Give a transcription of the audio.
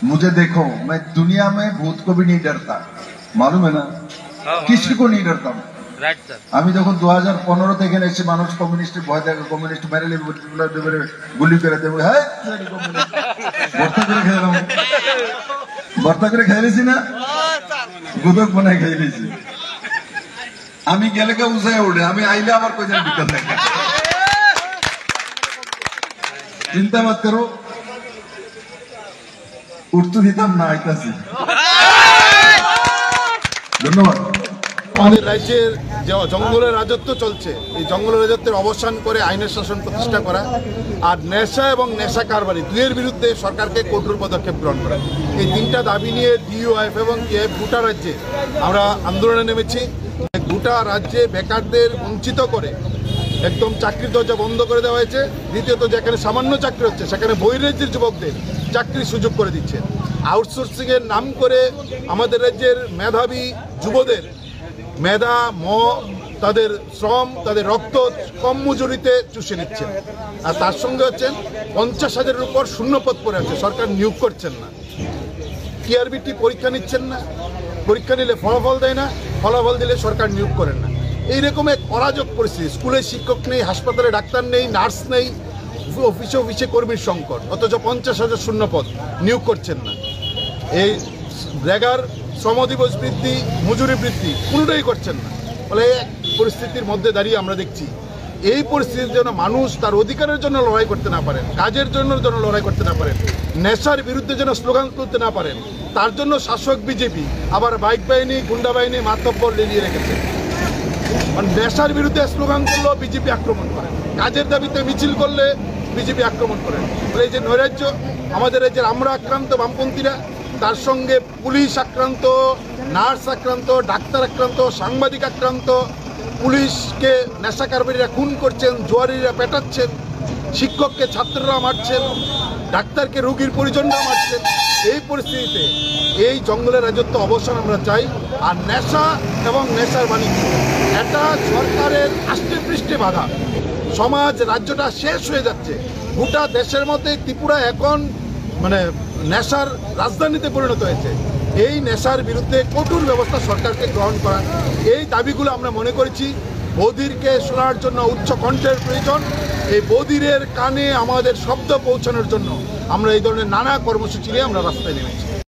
मुझे देखो, मैं दुनिया में भूत को भी नहीं डरता, मालूम है ना, किसी को नहीं डरता मैं। আমি যখন 2015 থেকে এসে মানুষ কমিউনিস্টের ভয় দেখে, কমিউনিস্ট মেরে নেবে, গুলি করে দেবো, হ্যাঁ ভর্তা করে খেলাম, ভর্তা করে খেয়েছি না, গুদক বানায় খেয়েছি। আমি গেলে কেউ উঠে উঠে, আমি আইলে আমার কোথায় বিকাল দেখে। চিন্তা মত করো, উঠতে দিতাম না, আইতাছি। ধন্যবাদ। আমাদের রাজ্যের যে জঙ্গলের রাজত্ব চলছে, এই জঙ্গলের রাজত্বের অবসান করে আইনের শাসন প্রতিষ্ঠা করা, আর নেশা এবং নেশা কারবারি দুইয়ের বিরুদ্ধে সরকারকে কঠোর পদক্ষেপ গ্রহণ করা, এই তিনটা দাবি নিয়ে ডিওএফ এবং টিএফ গোটা রাজ্যে আমরা আন্দোলনে নেমেছি। গোটা রাজ্যে বেকারদের বঞ্চিত করে একদম চাকরির দরজা বন্ধ করে দেওয়া হয়েছে। দ্বিতীয়ত, যেখানে সামান্য চাকরি হচ্ছে সেখানে বহিরাজ্যের যুবকদের চাকরির সুযোগ করে দিচ্ছে। আউটসোর্সিংয়ের নাম করে আমাদের রাজ্যের মেধাবী যুবদের মেধা, তাদের শ্রম, তাদের রক্ত কম মজুরিতে চুষে নিচ্ছে। আর তার সঙ্গে হচ্ছেন 50,000-এর উপর শূন্যপদ পড়ে আছে, সরকার নিয়োগ করছেন না। টিআরবিটি পরীক্ষা নিচ্ছেন না, পরীক্ষা নিলে ফলাফল দেয় না, ফলাফল দিলে সরকার নিয়োগ করেন না। এইরকম এক অরাজক পরিস্থিতি। স্কুলে শিক্ষক নেই, হাসপাতালে ডাক্তার নেই, নার্স নেই, অফিসে অফিসে কর্মীর সংকট, অথচ 50,000 শূন্যপদ নিয়োগ করছেন না। এই রেগার শ্রমদিবস বৃদ্ধি, মজুরি বৃদ্ধি কোনোটাই করছেন না। ফলে এক পরিস্থিতির মধ্যে দাঁড়িয়ে আমরা দেখছি এই পরিস্থিতির জন্য মানুষ তার অধিকারের জন্য লড়াই করতে না পারেন, কাজের জন্য লড়াই করতে না পারেন, নেশার বিরুদ্ধে যেন স্লোগান তুলতে না পারেন, তার জন্য শাসক বিজেপি আবার বাইক বাহিনী, গুন্ডা বাহিনী মাতব্বর লেলিয়ে রেখেছে। নেশার বিরুদ্ধে স্লোগান করলেও বিজেপি আক্রমণ করেন, কাজের দাবিতে মিছিল করলে বিজেপি আক্রমণ করেন। ফলে এই যে নৈরাজ্য, আমাদের এই যে আমরা আক্রান্ত বামপন্থীরা, তার সঙ্গে পুলিশ আক্রান্ত, নার্স আক্রান্ত, ডাক্তার আক্রান্ত, সাংবাদিক আক্রান্ত, পুলিশকে নেশা কারবারিরা খুন করছেন, জুয়ারিরা পেটাচ্ছেন, শিক্ষককে ছাত্ররা মারছেন, ডাক্তারকে রোগীর পরিজনরা মারছেন। এই পরিস্থিতিতে এই জঙ্গলের রাজত্ব অবসান আমরা চাই। আর নেশা এবং নেশার বাণিজ্য এটা সরকারের আষ্টে পৃষ্ঠে বাধা। সমাজ, রাজ্যটা শেষ হয়ে যাচ্ছে। গোটা দেশের মধ্যে ত্রিপুরা এখন নেশার রাজধানীতে পরিণত হয়েছে। এই নেশার বিরুদ্ধে কঠোর ব্যবস্থা সরকারকে গ্রহণ করা, এই দাবিগুলো আমরা মনে করেছি। বধিরকে শোনার জন্য উচ্চ কণ্ঠের প্রয়োজন। এই বধিরের কানে আমাদের শব্দ পৌঁছানোর জন্য আমরা এই ধরনের নানা কর্মসূচি নিয়ে আমরা রাস্তায় নেমেছি।